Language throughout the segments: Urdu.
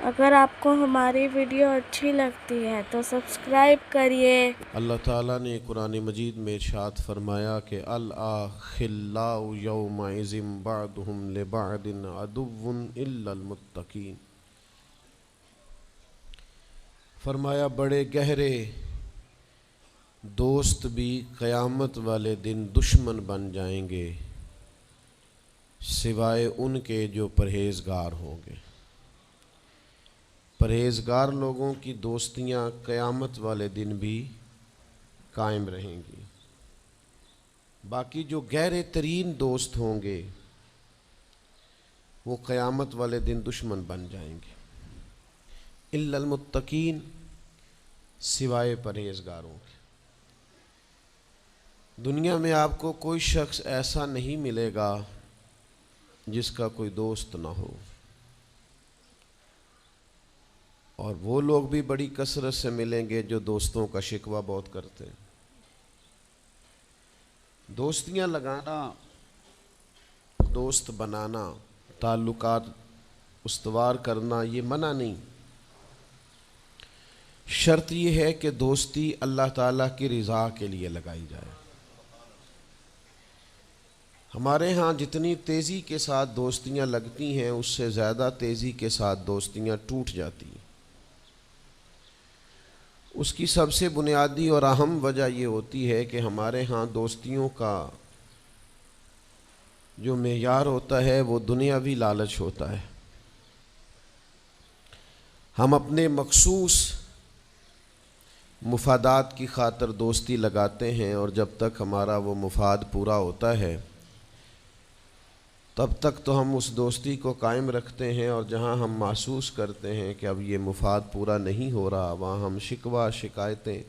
اگر آپ کو ہماری ویڈیو اچھی لگتی ہے تو سبسکرائب کریے۔ اللہ تعالیٰ نے قرآن مجید میں ارشاد فرمایا کہ الْأَخِلَّاءُ يَوْمَئِذٍ بَعْضُهُمْ لِبَعْضٍ عَدُوٌّ إِلَّا الْمُتَّقِينَ۔ فرمایا بڑے گہرے دوست بھی قیامت والے دن دشمن بن جائیں گے سوائے ان کے جو پرہیزگار ہوں گے۔ پرہیزگار لوگوں کی دوستیاں قیامت والے دن بھی قائم رہیں گی، باقی جو گہرے ترین دوست ہوں گے وہ قیامت والے دن دشمن بن جائیں گے۔ الا المتقین، سوائے پرہیزگاروں کے۔ دنیا میں آپ کو کوئی شخص ایسا نہیں ملے گا جس کا کوئی دوست نہ ہو، اور وہ لوگ بھی بڑی کثرت سے ملیں گے جو دوستوں کا شکوہ بہت کرتے ہیں۔ دوستیاں لگانا، دوست بنانا، تعلقات استوار کرنا یہ منع نہیں، شرط یہ ہے کہ دوستی اللہ تعالیٰ کی رضا کے لیے لگائی جائے۔ ہمارے ہاں جتنی تیزی کے ساتھ دوستیاں لگتی ہیں اس سے زیادہ تیزی کے ساتھ دوستیاں ٹوٹ جاتی ہیں۔ اس کی سب سے بنیادی اور اہم وجہ یہ ہوتی ہے کہ ہمارے ہاں دوستیوں کا جو معیار ہوتا ہے وہ دنیاوی لالچ ہوتا ہے۔ ہم اپنے مخصوص مفادات کی خاطر دوستی لگاتے ہیں، اور جب تک ہمارا وہ مفاد پورا ہوتا ہے تب تک تو ہم اس دوستی کو قائم رکھتے ہیں، اور جہاں ہم محسوس کرتے ہیں کہ اب یہ مفاد پورا نہیں ہو رہا وہاں ہم شکوہ، شکایتیں،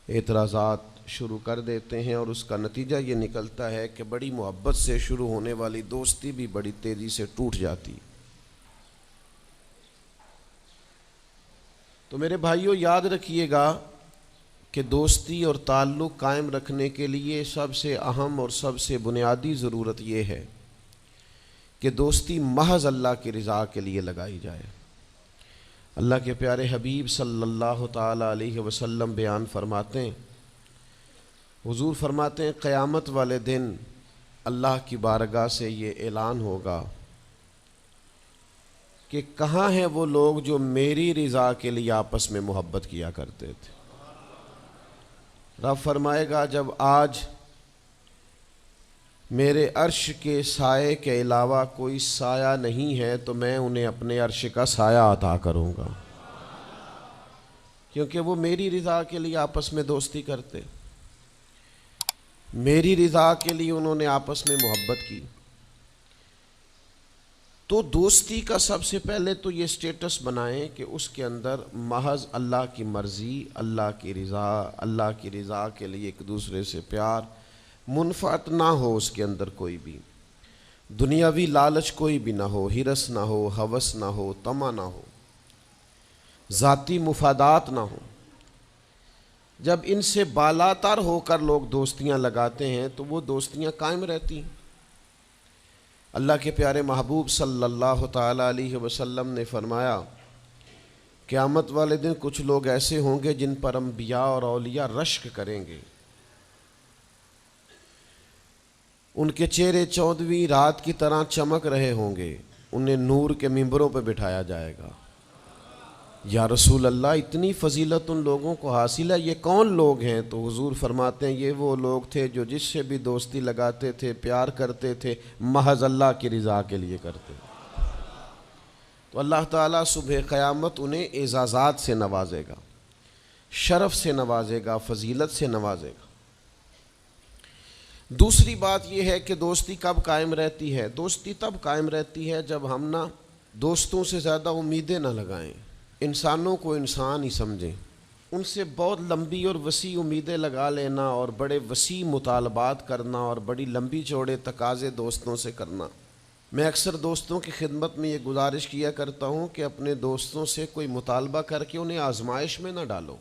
اعتراضات شروع کر دیتے ہیں، اور اس کا نتیجہ یہ نکلتا ہے کہ بڑی محبت سے شروع ہونے والی دوستی بھی بڑی تیزی سے ٹوٹ جاتی۔ تو میرے بھائیوں یاد رکھیے گا کہ دوستی اور تعلق قائم رکھنے کے لیے سب سے اہم اور سب سے بنیادی ضرورت یہ ہے کہ دوستی محض اللہ کی رضا کے لیے لگائی جائے۔ اللہ کے پیارے حبیب صلی اللہ تعالیٰ علیہ وسلم بیان فرماتے ہیں، حضور فرماتے ہیں قیامت والے دن اللہ کی بارگاہ سے یہ اعلان ہوگا کہ کہاں ہیں وہ لوگ جو میری رضا کے لیے آپس میں محبت کیا کرتے تھے۔ رب فرمائے گا جب آج میرے عرش کے سائے کے علاوہ کوئی سایہ نہیں ہے تو میں انہیں اپنے عرش کا سایہ عطا کروں گا، کیونکہ وہ میری رضا کے لیے آپس میں دوستی کرتے، میری رضا کے لیے انہوں نے آپس میں محبت کی۔ تو دوستی کا سب سے پہلے تو یہ سٹیٹس بنائیں کہ اس کے اندر محض اللہ کی مرضی، اللہ کی رضا، اللہ کی رضا کے لیے ایک دوسرے سے پیار، منفعت نہ ہو اس کے اندر کوئی بھی، دنیاوی لالچ کوئی بھی نہ ہو، ہرس نہ ہو، ہوس نہ ہو، طمع نہ ہو، ذاتی مفادات نہ ہو۔ جب ان سے بالاتر ہو کر لوگ دوستیاں لگاتے ہیں تو وہ دوستیاں قائم رہتی ہیں۔ اللہ کے پیارے محبوب صلی اللہ تعالیٰ علیہ وسلم نے فرمایا قیامت والے دن کچھ لوگ ایسے ہوں گے جن پر انبیاء اور اولیاء رشک کریں گے، ان کے چہرے 14ویں رات کی طرح چمک رہے ہوں گے، انہیں نور کے ممبروں پہ بٹھایا جائے گا۔ یا رسول اللہ اتنی فضیلت ان لوگوں کو حاصل ہے، یہ کون لوگ ہیں؟ تو حضور فرماتے ہیں یہ وہ لوگ تھے جو جس سے بھی دوستی لگاتے تھے، پیار کرتے تھے، محض اللہ کی رضا کے لیے کرتے۔ تو اللہ تعالیٰ صبح قیامت انہیں اعزازات سے نوازے گا، شرف سے نوازے گا، فضیلت سے نوازے گا۔ دوسری بات یہ ہے کہ دوستی کب قائم رہتی ہے؟ دوستی تب قائم رہتی ہے جب ہم نہ دوستوں سے زیادہ امیدیں نہ لگائیں، انسانوں کو انسان ہی سمجھیں، ان سے بہت لمبی اور وسیع امیدیں لگا لینا اور بڑے وسیع مطالبات کرنا اور بڑی لمبی چوڑے تقاضے دوستوں سے کرنا۔ میں اکثر دوستوں کی خدمت میں یہ گزارش کیا کرتا ہوں کہ اپنے دوستوں سے کوئی مطالبہ کر کے انہیں آزمائش میں نہ ڈالو۔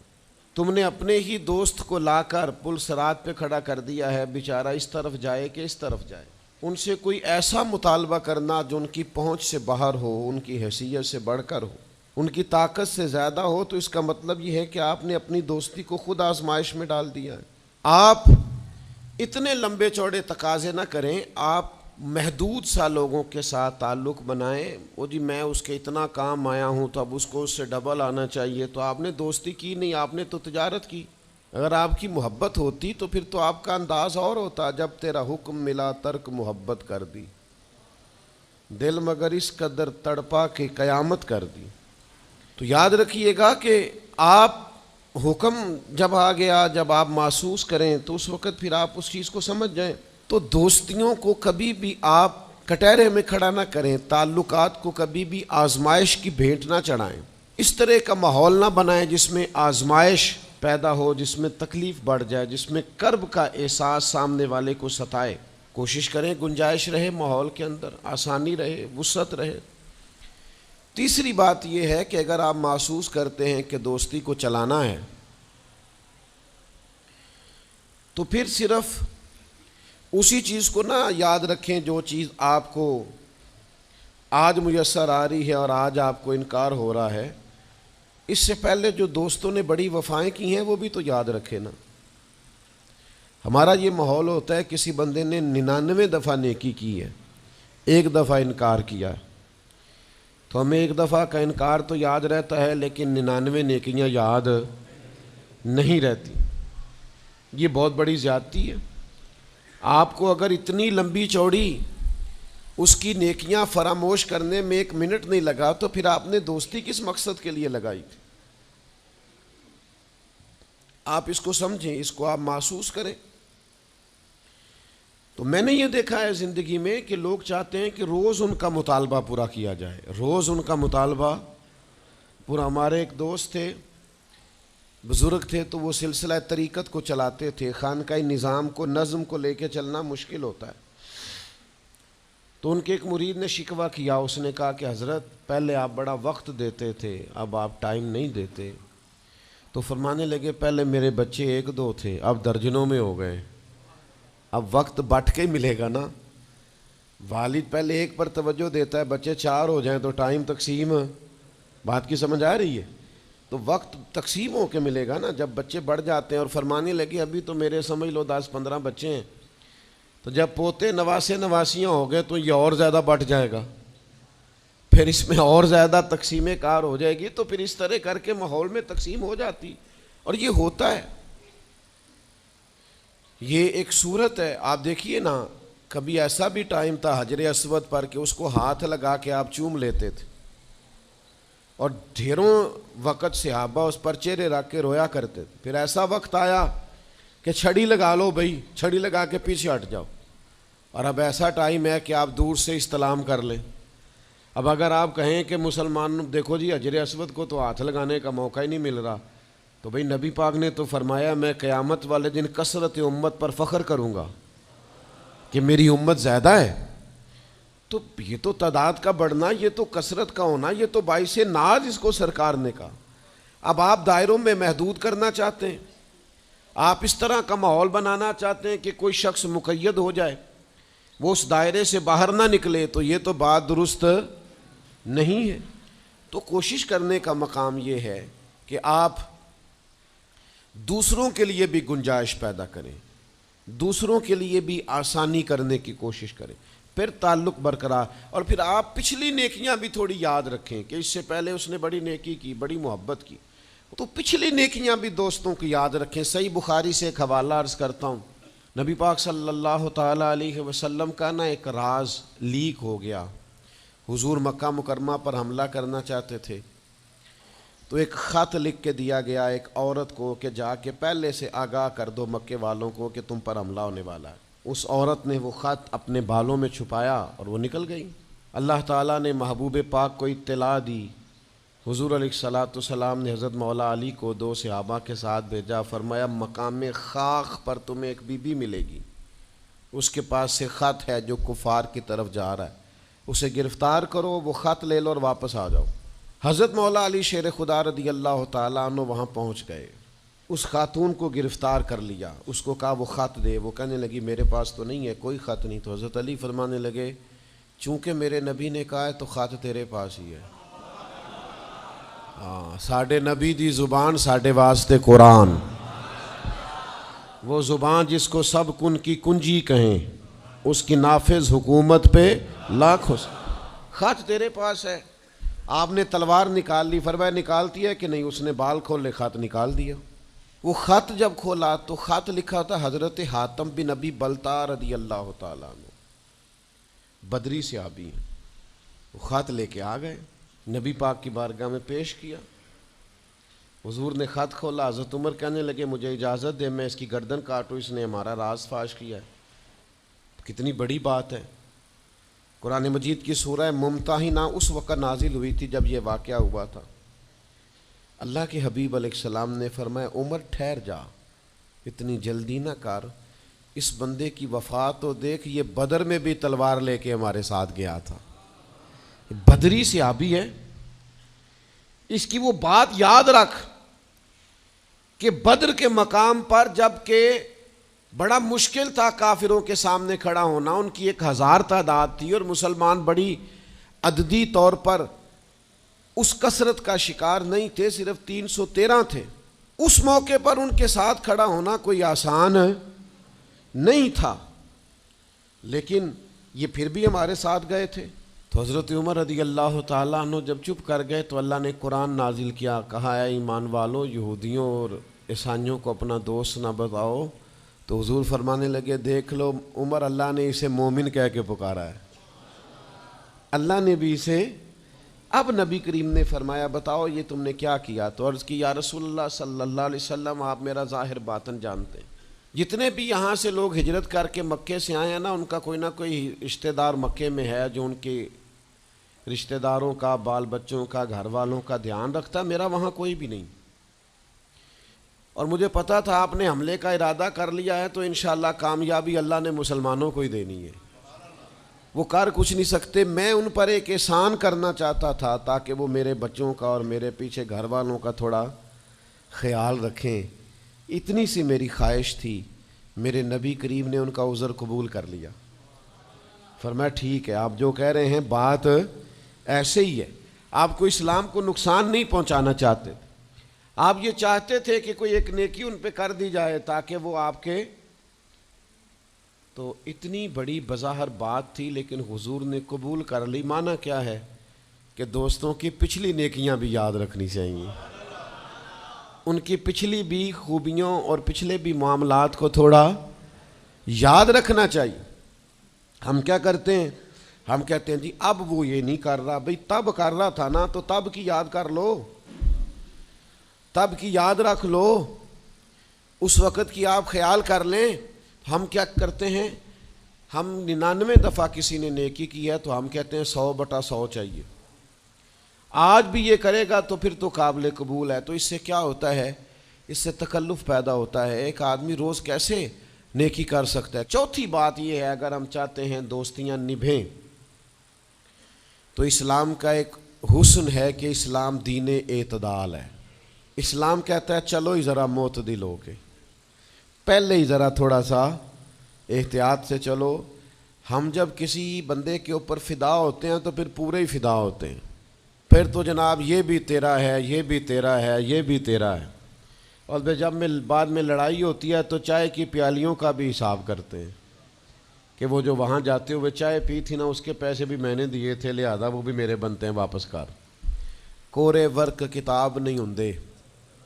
تم نے اپنے ہی دوست کو لا کر پل صراط پہ کھڑا کر دیا ہے، بیچارہ اس طرف جائے کہ اس طرف جائے۔ ان سے کوئی ایسا مطالبہ کرنا جو ان کی پہنچ سے باہر ہو، ان کی حیثیت سے بڑھ کر ہو۔ ان کی طاقت سے زیادہ ہو تو اس کا مطلب یہ ہے کہ آپ نے اپنی دوستی کو خود آزمائش میں ڈال دیا ہے۔ آپ اتنے لمبے چوڑے تقاضے نہ کریں، آپ محدود سا لوگوں کے ساتھ تعلق بنائیں۔ وہ جی میں اس کے اتنا کام آیا ہوں تو اب اس کو اس سے ڈبل آنا چاہیے، تو آپ نے دوستی کی نہیں، آپ نے تو تجارت کی۔ اگر آپ کی محبت ہوتی تو پھر تو آپ کا انداز اور ہوتا، جب تیرا حکم ملا ترک محبت کر دی، دل مگر اس قدر تڑپا کہ قیامت کر دی۔ تو یاد رکھیے گا کہ آپ حکم جب آ گیا، جب آپ محسوس کریں تو اس وقت پھر آپ اس چیز کو سمجھ جائیں۔ تو دوستیوں کو کبھی بھی آپ کٹہرے میں کھڑا نہ کریں، تعلقات کو کبھی بھی آزمائش کی بھیٹ نہ چڑھائیں، اس طرح کا ماحول نہ بنائیں جس میں آزمائش پیدا ہو، جس میں تکلیف بڑھ جائے، جس میں کرب کا احساس سامنے والے کو ستائے۔ کوشش کریں گنجائش رہے ماحول کے اندر، آسانی رہے، وسعت رہے۔ تیسری بات یہ ہے کہ اگر آپ محسوس کرتے ہیں کہ دوستی کو چلانا ہے تو پھر صرف اسی چیز کو نہ یاد رکھیں جو چیز آپ کو آج میسر آ رہی ہے اور آج آپ کو انکار ہو رہا ہے، اس سے پہلے جو دوستوں نے بڑی وفائیں کی ہیں وہ بھی تو یاد رکھے نا۔ ہمارا یہ ماحول ہوتا ہے کسی بندے نے 99 دفعہ نیکی کی ہے، ایک دفعہ انکار کیا، تو ہمیں ایک دفعہ کا انکار تو یاد رہتا ہے لیکن 99 نیکیاں یاد نہیں رہتی۔ یہ بہت بڑی زیادتی ہے۔ آپ کو اگر اتنی لمبی چوڑی اس کی نیکیاں فراموش کرنے میں 1 منٹ نہیں لگا تو پھر آپ نے دوستی کس مقصد کے لیے لگائی تھی؟ آپ اس کو سمجھیں، اس کو آپ محسوس کریں۔ تو میں نے یہ دیکھا ہے زندگی میں کہ لوگ چاہتے ہیں کہ روز ان کا مطالبہ پورا کیا جائے، روز ان کا مطالبہ پورا۔ ہمارے ایک دوست تھے، بزرگ تھے، تو وہ سلسلہ طریقت کو چلاتے تھے، خانقاہی نظام کو، نظم کو لے کے چلنا مشکل ہوتا ہے۔ تو ان کے ایک مرید نے شکوہ کیا، اس نے کہا کہ حضرت پہلے آپ بڑا وقت دیتے تھے، اب آپ ٹائم نہیں دیتے۔ تو فرمانے لگے پہلے میرے بچے 1-2 تھے، اب درجنوں میں ہو گئے، اب وقت بٹ کے ملے گا نا۔ والد پہلے ایک پر توجہ دیتا ہے، بچے 4 ہو جائیں تو ٹائم تقسیم، بات کی سمجھ آ رہی ہے؟ تو وقت تقسیم ہو کے ملے گا نا جب بچے بڑھ جاتے ہیں۔ اور فرمانے لگے ابھی تو میرے سمجھ لو 10-15 بچے ہیں، تو جب پوتے نواسے نواسیاں ہو گئے تو یہ اور زیادہ بٹ جائے گا، پھر اس میں اور زیادہ تقسیم کار ہو جائے گی، تو پھر اس طرح کر کے ماحول میں تقسیم ہو جاتی، اور یہ ہوتا ہے۔ یہ ایک صورت ہے، آپ دیکھیے نا، کبھی ایسا بھی ٹائم تھا حجر اسود پر کہ اس کو ہاتھ لگا کے آپ چوم لیتے تھے، اور ڈھیروں وقت صحابہ اس پر چہرے رکھ کے رویا کرتے تھے۔ پھر ایسا وقت آیا کہ چھڑی لگا لو بھائی، چھڑی لگا کے پیچھے ہٹ جاؤ، اور اب ایسا ٹائم ہے کہ آپ دور سے استلام کر لیں۔ اب اگر آپ کہیں کہ مسلمان دیکھو جی حجر اسود کو تو ہاتھ لگانے کا موقع ہی نہیں مل رہا، تو بھئی نبی پاک نے تو فرمایا میں قیامت والے دن کثرت امت پر فخر کروں گا کہ میری امت زیادہ ہے۔ تو یہ تو تعداد کا بڑھنا، یہ تو کثرت کا ہونا، یہ تو باعث ناز اس کو سرکار نے کہا۔ اب آپ دائروں میں محدود کرنا چاہتے ہیں، آپ اس طرح کا ماحول بنانا چاہتے ہیں کہ کوئی شخص مقید ہو جائے، وہ اس دائرے سے باہر نہ نکلے، تو یہ تو بات درست نہیں ہے۔ تو کوشش کرنے کا مقام یہ ہے کہ آپ دوسروں کے لیے بھی گنجائش پیدا کریں، دوسروں کے لیے بھی آسانی کرنے کی کوشش کریں، پھر تعلق برقرار۔ اور پھر آپ پچھلی نیکیاں بھی تھوڑی یاد رکھیں کہ اس سے پہلے اس نے بڑی نیکی کی، بڑی محبت کی، تو پچھلی نیکیاں بھی دوستوں کی یاد رکھیں۔ صحیح بخاری سے ایک حوالہ عرض کرتا ہوں، نبی پاک صلی اللہ تعالیٰ علیہ وسلم کا نا ایک راز لیک ہو گیا۔ حضور مکہ مکرمہ پر حملہ کرنا چاہتے تھے، تو ایک خط لکھ کے دیا گیا ایک عورت کو کہ جا کے پہلے سے آگاہ کر دو مکے والوں کو کہ تم پر حملہ ہونے والا ہے۔ اس عورت نے وہ خط اپنے بالوں میں چھپایا اور وہ نکل گئی۔ اللہ تعالیٰ نے محبوب پاک کو اطلاع دی، حضور علیہ الصلوۃ والسلام نے حضرت مولا علی کو 2 صحابہ کے ساتھ بھیجا، فرمایا مقام خاک پر تمہیں ایک بی بی ملے گی، اس کے پاس سے خط ہے جو کفار کی طرف جا رہا ہے، اسے گرفتار کرو، وہ خط لے لو اور واپس آ جاؤ۔ حضرت مولا علی شیر خدا رضی اللہ تعالیٰ عنہ وہاں پہنچ گئے، اس خاتون کو گرفتار کر لیا، اس کو کہا وہ خط دے، وہ کہنے لگی میرے پاس تو نہیں ہے، کوئی خط نہیں۔ تو حضرت علی فرمانے لگے چونکہ میرے نبی نے کہا ہے تو خط تیرے پاس ہی ہے۔ ساڈے نبی دی زبان ساڈے واسطے قرآن، وہ زبان جس کو سب کن کی کنجی کہیں، اس کی نافذ حکومت پہ لاکھوں خط تیرے پاس ہے. آپ نے تلوار نکال لی، فرمایا نکالتی ہے کہ نہیں؟ اس نے بال کھولے، خط نکال دیا. وہ خط جب کھولا تو خط لکھا تھا حضرت حاتم بن نبی بلتا رضی اللہ تعالیٰ عنہ، بدری صحابی ہیں. وہ خط لے کے آ گئے، نبی پاک کی بارگاہ میں پیش کیا. حضور نے خط کھولا، حضرت عمر کہنے لگے مجھے اجازت دے میں اس کی گردن کاٹوں، اس نے ہمارا راز فاش کیا ہے. کتنی بڑی بات ہے. قرآن مجید کی سورہ ممتحنہ اس وقت نازل ہوئی تھی جب یہ واقعہ ہوا تھا. اللہ کے حبیب علیہ السلام نے فرمایا عمر ٹھہر جا، اتنی جلدی نہ کر، اس بندے کی وفات تو دیکھ، یہ بدر میں بھی تلوار لے کے ہمارے ساتھ گیا تھا، بدری صحابی ہے. اس کی وہ بات یاد رکھ کہ بدر کے مقام پر جب کہ بڑا مشکل تھا کافروں کے سامنے کھڑا ہونا، ان کی 1000 تعداد تھی اور مسلمان بڑی عددی طور پر اس کثرت کا شکار نہیں تھے، صرف 313 تھے. اس موقع پر ان کے ساتھ کھڑا ہونا کوئی آسان نہیں تھا، لیکن یہ پھر بھی ہمارے ساتھ گئے تھے. تو حضرت عمر رضی اللہ تعالیٰ عنہ جب چپ کر گئے تو اللہ نے قرآن نازل کیا، کہا اے ایمان والو یہودیوں اور عیسائیوں کو اپنا دوست نہ بتاؤ. تو حضور فرمانے لگے دیکھ لو عمر، اللہ نے اسے مومن کہہ کے پکارا ہے، اللہ نے بھی اسے. اب نبی کریم نے فرمایا بتاؤ یہ تم نے کیا کیا؟ تو عرض کی یا رسول اللہ صلی اللہ علیہ وسلم آپ میرا ظاہر باطن جانتے ہیں. جتنے بھی یہاں سے لوگ ہجرت کر کے مکے سے آئے ہیں نا، ان کا کوئی نہ کوئی رشتہ دار مکے میں ہے جو ان کے رشتہ داروں کا، بال بچوں کا، گھر والوں کا دھیان رکھتا. میرا وہاں کوئی بھی نہیں، اور مجھے پتا تھا آپ نے حملے کا ارادہ کر لیا ہے تو انشاءاللہ کامیابی اللہ نے مسلمانوں کو ہی دینی ہے، وہ کر کچھ نہیں سکتے. میں ان پر ایک احسان کرنا چاہتا تھا تاکہ وہ میرے بچوں کا اور میرے پیچھے گھر والوں کا تھوڑا خیال رکھیں، اتنی سی میری خواہش تھی. میرے نبی کریم نے ان کا عذر قبول کر لیا. فرمایا ٹھیک ہے، آپ جو کہہ رہے ہیں بات ایسے ہی ہے، آپ کو اسلام کو نقصان نہیں پہنچانا چاہتے، آپ یہ چاہتے تھے کہ کوئی ایک نیکی ان پہ کر دی جائے تاکہ وہ آپ کے. تو اتنی بڑی بظاہر بات تھی لیکن حضور نے قبول کر لی. معنی کیا ہے کہ دوستوں کی پچھلی نیکیاں بھی یاد رکھنی چاہیے، ان کی پچھلی بھی خوبیوں اور پچھلے بھی معاملات کو تھوڑا یاد رکھنا چاہیے. ہم کیا کرتے ہیں؟ ہم کہتے ہیں جی اب وہ یہ نہیں کر رہا، بھئی تب کر رہا تھا نا، تو تب کی یاد کر لو، تب کی یاد رکھ لو، اس وقت کی آپ خیال کر لیں. ہم کیا کرتے ہیں؟ ہم 99 دفعہ کسی نے نیکی کی ہے تو ہم کہتے ہیں 100/100 چاہیے. آج بھی یہ کرے گا تو پھر تو قابل قبول ہے. تو اس سے کیا ہوتا ہے؟ اس سے تکلف پیدا ہوتا ہے. ایک آدمی روز کیسے نیکی کر سکتا ہے؟ چوتھی بات یہ ہے اگر ہم چاہتے ہیں دوستیاں نبھیں تو اسلام کا ایک حسن ہے کہ اسلام دین اعتدال ہے. اسلام کہتا ہے چلو ہی ذرا معتدل ہو کے، پہلے ہی ذرا تھوڑا سا احتیاط سے چلو. ہم جب کسی بندے کے اوپر فدا ہوتے ہیں تو پھر پورے ہی فدا ہوتے ہیں، پھر تو جناب یہ بھی تیرا ہے، یہ بھی تیرا ہے، یہ بھی تیرا ہے. اور جب بعد میں لڑائی ہوتی ہے تو چائے کی پیالیوں کا بھی حساب کرتے ہیں کہ وہ جو وہاں جاتے ہوئے چائے پی تھی نا، اس کے پیسے بھی میں نے دیے تھے، لہذا وہ بھی میرے بنتے ہیں واپس کر. کورے ورک کتاب نہیں ہوندے،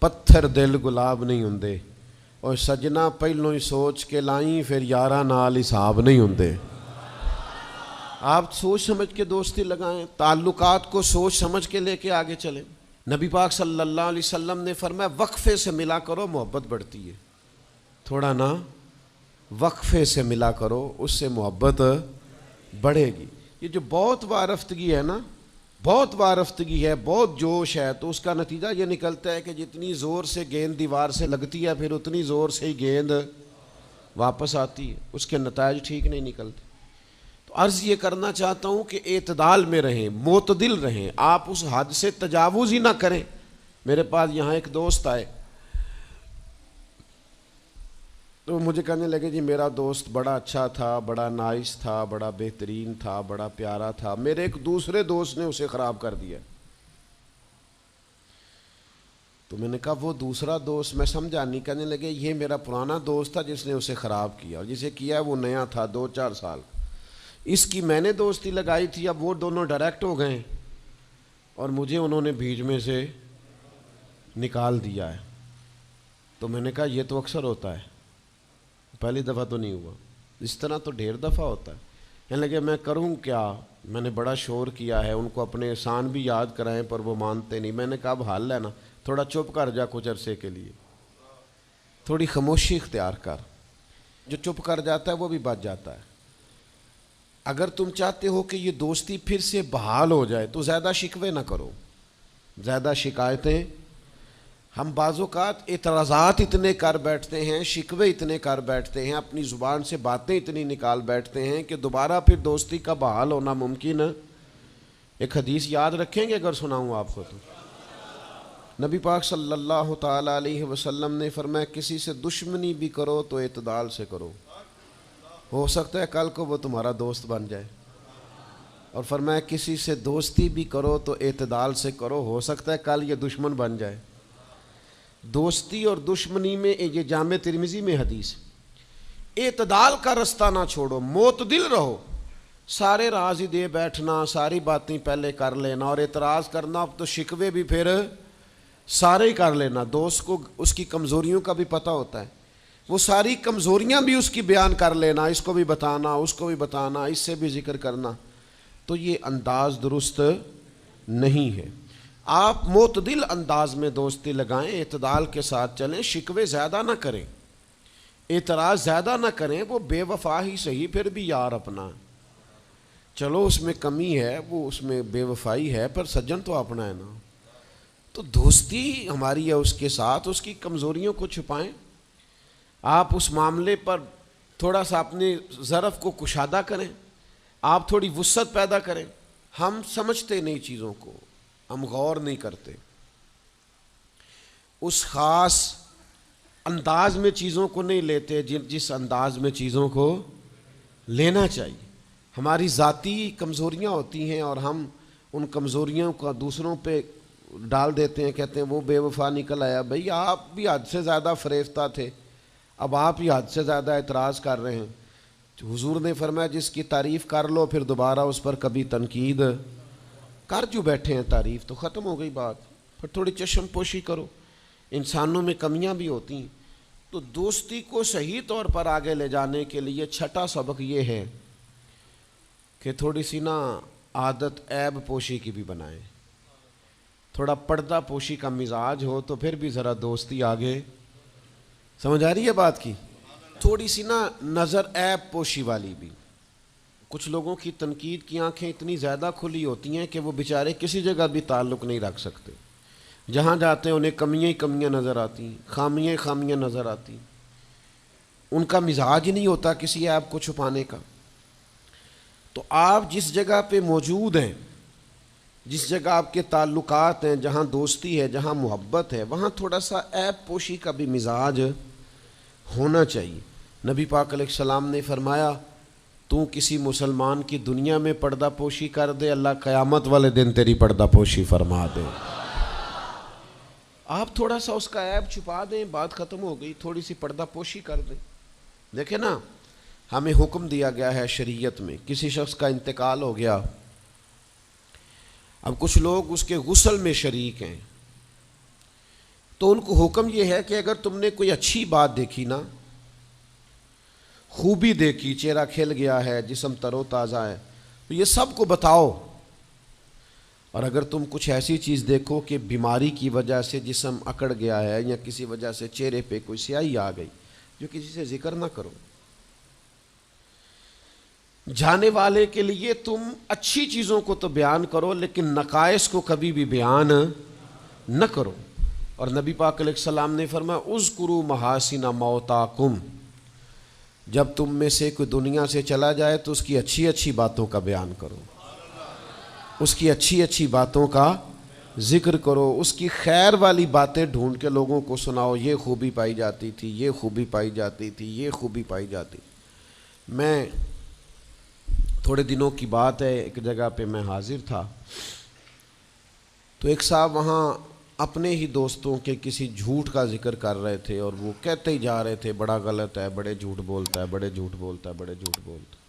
پتھر دل گلاب نہیں ہوندے، اور سجنا پہلوں ہی سوچ کے لائیں پھر یاراں نال حساب نہیں ہوندے. آپ سوچ سمجھ کے دوستی لگائیں، تعلقات کو سوچ سمجھ کے لے کے آگے چلیں. نبی پاک صلی اللہ علیہ وسلم نے فرمایا وقفے سے ملا کرو محبت بڑھتی ہے. تھوڑا نا وقفے سے ملا کرو، اس سے محبت بڑھے گی. یہ جو بہت وارفتگی ہے نا، بہت وارفتگی ہے، بہت جوش ہے، تو اس کا نتیجہ یہ نکلتا ہے کہ جتنی زور سے گیند دیوار سے لگتی ہے پھر اتنی زور سے ہی گیند واپس آتی ہے، اس کے نتائج ٹھیک نہیں نکلتے. تو عرض یہ کرنا چاہتا ہوں کہ اعتدال میں رہیں، معتدل رہیں، آپ اس حد سے تجاوز ہی نہ کریں. میرے پاس یہاں ایک دوست آئے تو مجھے کہنے لگے جی میرا دوست بڑا اچھا تھا، بڑا نائس تھا، بڑا بہترین تھا، بڑا پیارا تھا، میرے ایک دوسرے دوست نے اسے خراب کر دیا. تو میں نے کہا وہ دوسرا دوست میں سمجھا نہیں. کہنے لگے یہ میرا پرانا دوست تھا جس نے اسے خراب کیا, اور جسے کیا وہ نیا تھا 2-4 سال. اس کی میں نے دوستی لگائی تھی, اب وہ دونوں ڈائریکٹ ہو گئے اور مجھے انہوں نے بیچ میں سے نکال دیا ہے. تو میں نے کہا یہ تو اکثر ہوتا ہے, پہلی دفعہ تو نہیں ہوا, اس طرح تو ڈھیر دفعہ ہوتا ہے. کہنے لگے میں کروں کیا, میں نے بڑا شور کیا ہے, ان کو اپنے احسان بھی یاد کرائیں پر وہ مانتے نہیں. میں نے کہا اب حل ہے نا, تھوڑا چپ کر جا کچھ عرصے کے لیے, تھوڑی خاموشی اختیار کر. جو چپ کر جاتا ہے وہ بھی بچ جاتا ہے. اگر تم چاہتے ہو کہ یہ دوستی پھر سے بحال ہو جائے تو زیادہ شکوے نہ کرو, زیادہ شکایتیں. ہم بعض اوقات اعتراضات اتنے کر بیٹھتے ہیں, شکوے اتنے کر بیٹھتے ہیں, اپنی زبان سے باتیں اتنی نکال بیٹھتے ہیں کہ دوبارہ پھر دوستی کا بحال ہونا ممکن ہے. ایک حدیث یاد رکھیں گے اگر سناؤں آپ کو تو؟ نبی پاک صلی اللہ تعالیٰ علیہ وسلم نے فرمایا کسی سے دشمنی بھی کرو تو اعتدال سے کرو, ہو سکتا ہے کل کو وہ تمہارا دوست بن جائے. اور فرمایا کسی سے دوستی بھی کرو تو اعتدال سے کرو, ہو سکتا ہے کل یہ دشمن بن جائے. دوستی اور دشمنی میں یہ جامع ترمذی میں حدیث, اعتدال کا رستہ نہ چھوڑو, معتدل رہو. سارے راز ہی دے بیٹھنا, ساری باتیں پہلے کر لینا اور اعتراض کرنا, اب تو شکوے بھی پھر سارے ہی کر لینا. دوست کو اس کی کمزوریوں کا بھی پتہ ہوتا ہے, وہ ساری کمزوریاں بھی اس کی بیان کر لینا, اس کو بھی بتانا, اس کو بھی بتانا, اس سے بھی ذکر کرنا. تو یہ انداز درست نہیں ہے. آپ معتدل انداز میں دوستی لگائیں, اعتدال کے ساتھ چلیں, شکوے زیادہ نہ کریں, اعتراض زیادہ نہ کریں. وہ بے وفا ہی صحیح پھر بھی یار اپنا, چلو اس میں کمی ہے, وہ اس میں بے وفائی ہے, پر سجن تو اپنا ہے نا. تو دوستی ہماری ہے اس کے ساتھ, اس کی کمزوریوں کو چھپائیں. آپ اس معاملے پر تھوڑا سا اپنے ظرف کو کشادہ کریں, آپ تھوڑی وسعت پیدا کریں. ہم سمجھتے نہیں چیزوں کو, ہم غور نہیں کرتے, اس خاص انداز میں چیزوں کو نہیں لیتے جس انداز میں چیزوں کو لینا چاہیے. ہماری ذاتی کمزوریاں ہوتی ہیں اور ہم ان کمزوریوں کا دوسروں پہ ڈال دیتے ہیں, کہتے ہیں وہ بے وفا نکل آیا. بھئی آپ بھی حد سے زیادہ فریفتہ تھے, اب آپ ہی حد سے زیادہ اعتراض کر رہے ہیں. حضور نے فرمایا جس کی تعریف کر لو پھر دوبارہ اس پر کبھی تنقید کر جو بیٹھے ہیں, تعریف تو ختم ہو گئی بات. پھر تھوڑی چشم پوشی کرو, انسانوں میں کمیاں بھی ہوتی ہیں. تو دوستی کو صحیح طور پر آگے لے جانے کے لیے چھٹا سبق یہ ہے کہ تھوڑی سی نا عادت عیب پوشی کی بھی بنائیں. تھوڑا پردہ پوشی کا مزاج ہو تو پھر بھی ذرا دوستی آگے. سمجھ آ رہی ہے بات کی؟ تھوڑی سی نا نظر عیب پوشی والی بھی. کچھ لوگوں کی تنقید کی آنکھیں اتنی زیادہ کھلی ہوتی ہیں کہ وہ بیچارے کسی جگہ بھی تعلق نہیں رکھ سکتے, جہاں جاتے ہیں انہیں کمیاں ہی کمیاں نظر آتی, خامیاں ہی خامیاں نظر آتی. ان کا مزاج ہی نہیں ہوتا کسی عیب کو چھپانے کا. تو آپ جس جگہ پہ موجود ہیں, جس جگہ آپ کے تعلقات ہیں, جہاں دوستی ہے, جہاں محبت ہے, وہاں تھوڑا سا عیب پوشی کا بھی مزاج ہونا چاہیے. نبی پاک علیہ السلام نے فرمایا تو کسی مسلمان کی دنیا میں پردہ پوشی کر دے, اللہ قیامت والے دن تیری پردہ پوشی فرما دے. آپ تھوڑا سا اس کا عیب چھپا دیں, بات ختم ہو گئی. تھوڑی سی پردہ پوشی کر دیں. دیکھیں نا, ہمیں حکم دیا گیا ہے شریعت میں, کسی شخص کا انتقال ہو گیا, اب کچھ لوگ اس کے غسل میں شریک ہیں, تو ان کو حکم یہ ہے کہ اگر تم نے کوئی اچھی بات دیکھی نا, خوبی دیکھی, چہرہ کھل گیا ہے, جسم تر و تازہ ہے, تو یہ سب کو بتاؤ. اور اگر تم کچھ ایسی چیز دیکھو کہ بیماری کی وجہ سے جسم اکڑ گیا ہے یا کسی وجہ سے چہرے پہ کوئی سیاہی آ گئی, جو کسی سے ذکر نہ کرو. جانے والے کے لیے تم اچھی چیزوں کو تو بیان کرو لیکن نقائص کو کبھی بھی بیان نہ کرو. اور نبی پاک علیہ السلام نے فرمایا اذکروا محاسن موتاکم, جب تم میں سے کوئی دنیا سے چلا جائے تو اس کی اچھی اچھی باتوں کا بیان کرو, اس کی اچھی اچھی باتوں کا ذکر کرو, اس کی خیر والی باتیں ڈھونڈ کے لوگوں کو سناؤ. یہ خوبی پائی جاتی تھی, یہ خوبی پائی جاتی تھی, یہ خوبی پائی جاتی. میں تھوڑے دنوں کی بات ہے, ایک جگہ پہ میں حاضر تھا, تو ایک صاحب وہاں اپنے ہی دوستوں کے کسی جھوٹ کا ذکر کر رہے تھے اور وہ کہتے ہی جا رہے تھے بڑا غلط ہے، بڑے جھوٹ بولتا ہے، بڑے جھوٹ بولتا ہے، بڑے جھوٹ بولتا ہے۔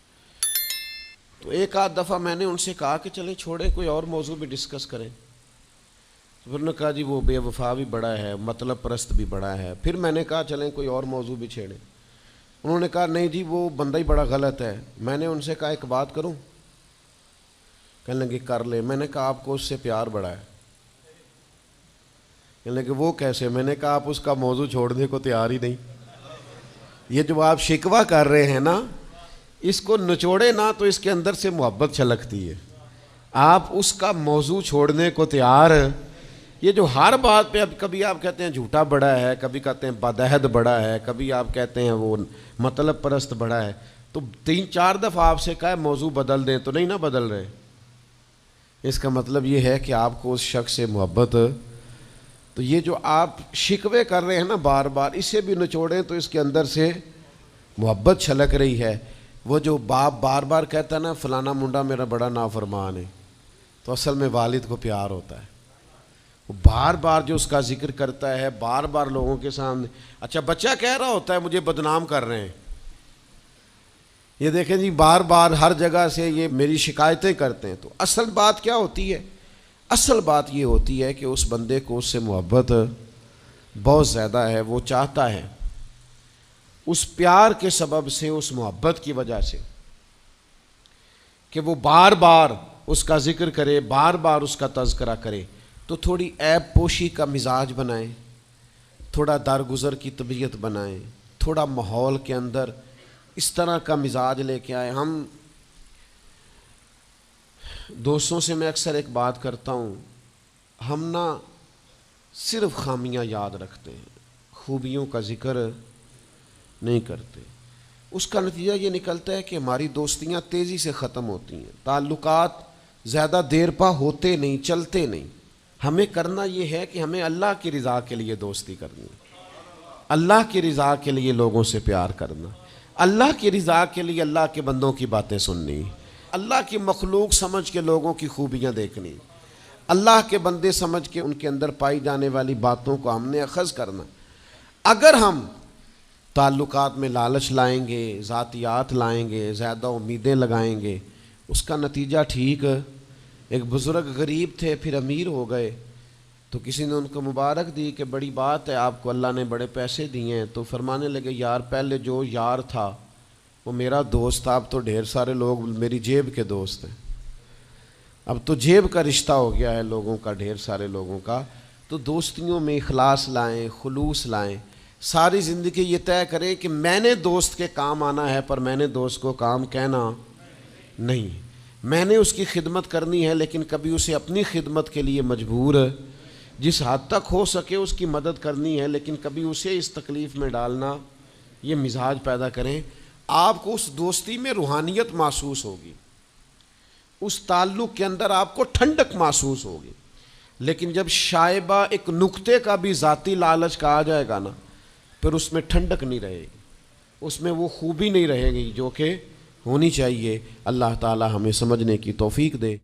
تو ایک آدھ دفعہ میں نے ان سے کہا کہ چلیں چھوڑیں، کوئی اور موضوع بھی ڈسکس کریں۔ پھر انہوں نے کہا جی وہ بے وفا بھی بڑا ہے، مطلب پرست بھی بڑا ہے۔ پھر میں نے کہا چلیں کوئی اور موضوع بھی چھیڑیں۔ انہوں نے کہا نہیں جی وہ بندہ ہی بڑا غلط ہے۔ میں نے ان سے کہا ایک بات کروں؟ کہنے لگے کر لے۔ میں نے کہا آپ کو اس سے پیار بڑا ہے۔ کہنے لگے وہ کیسے؟ میں نے کہا آپ اس کا موضوع چھوڑنے کو تیار ہی نہیں۔ یہ جو آپ شکوہ کر رہے ہیں نا، اس کو نچوڑے نا تو اس کے اندر سے محبت چھلکتی ہے۔ آپ اس کا موضوع چھوڑنے کو تیار، یہ جو ہر بات پہ اب کبھی آپ کہتے ہیں جھوٹا بڑا ہے، کبھی کہتے ہیں بدعہد بڑا ہے، کبھی آپ کہتے ہیں وہ مطلب پرست بڑا ہے، تو 3-4 دفعہ آپ سے کہا ہے موضوع بدل دیں تو نہیں نا بدل رہے۔ اس کا مطلب یہ ہے کہ آپ کو اس شخص سے محبت، تو یہ جو آپ شکوے کر رہے ہیں نا بار بار، اسے بھی نچوڑیں تو اس کے اندر سے محبت چھلک رہی ہے۔ وہ جو باپ بار بار کہتا ہے نا فلانا منڈا میرا بڑا نافرمان ہے، تو اصل میں والد کو پیار ہوتا ہے۔ وہ بار بار جو اس کا ذکر کرتا ہے، بار بار لوگوں کے سامنے، اچھا بچہ کہہ رہا ہوتا ہے مجھے بدنام کر رہے ہیں، یہ دیکھیں جی بار بار ہر جگہ سے یہ میری شکایتیں کرتے ہیں، تو اصل بات کیا ہوتی ہے؟ اصل بات یہ ہوتی ہے کہ اس بندے کو اس سے محبت بہت زیادہ ہے، وہ چاہتا ہے اس پیار کے سبب سے، اس محبت کی وجہ سے کہ وہ بار بار اس کا ذکر کرے، بار بار اس کا تذکرہ کرے، تو تھوڑی عیب پوشی کا مزاج بنائیں، تھوڑا درگزر کی طبیعت بنائیں، تھوڑا ماحول کے اندر اس طرح کا مزاج لے کے آئے۔ ہم دوستوں سے میں اکثر ایک بات کرتا ہوں، ہم نہ صرف خامیاں یاد رکھتے ہیں، خوبیوں کا ذکر نہیں کرتے۔ اس کا نتیجہ یہ نکلتا ہے کہ ہماری دوستیاں تیزی سے ختم ہوتی ہیں، تعلقات زیادہ دیر پا ہوتے نہیں، چلتے نہیں۔ ہمیں کرنا یہ ہے کہ ہمیں اللہ کی رضا کے لیے دوستی کرنی، اللہ کی رضا کے لیے لوگوں سے پیار کرنا، اللہ کی رضا کے لیے اللہ کے بندوں کی باتیں سننی، اللہ کی مخلوق سمجھ کے لوگوں کی خوبیاں دیکھنی، اللہ کے بندے سمجھ کے ان کے اندر پائی جانے والی باتوں کو ہم نے اخذ کرنا۔ اگر ہم تعلقات میں لالچ لائیں گے، ذاتیات لائیں گے، زیادہ امیدیں لگائیں گے، اس کا نتیجہ ٹھیک، ایک بزرگ غریب تھے پھر امیر ہو گئے، تو کسی نے ان کو مبارک دی کہ بڑی بات ہے آپ کو اللہ نے بڑے پیسے دیے ہیں، تو فرمانے لگے یار پہلے جو یار تھا وہ میرا دوست تھا، اب تو ڈھیر سارے لوگ میری جیب کے دوست ہیں، اب تو جیب کا رشتہ ہو گیا ہے لوگوں کا، ڈھیر سارے لوگوں کا۔ تو دوستیوں میں اخلاص لائیں، خلوص لائیں، ساری زندگی یہ طے کریں کہ میں نے دوست کے کام آنا ہے پر میں نے دوست کو کام کہنا نہیں، میں نے اس کی خدمت کرنی ہے لیکن کبھی اسے اپنی خدمت کے لیے مجبور، جس حد تک ہو سکے اس کی مدد کرنی ہے لیکن کبھی اسے اس تکلیف میں ڈالنا، یہ مزاج پیدا کریں۔ آپ کو اس دوستی میں روحانیت محسوس ہوگی، اس تعلق کے اندر آپ کو ٹھنڈک محسوس ہوگی، لیکن جب شائبہ ایک نقطے کا بھی ذاتی لالچ کا آ جائے گا نا، پھر اس میں ٹھنڈک نہیں رہے گی، اس میں وہ خوبی نہیں رہے گی جو کہ ہونی چاہیے۔ اللہ تعالی ہمیں سمجھنے کی توفیق دے۔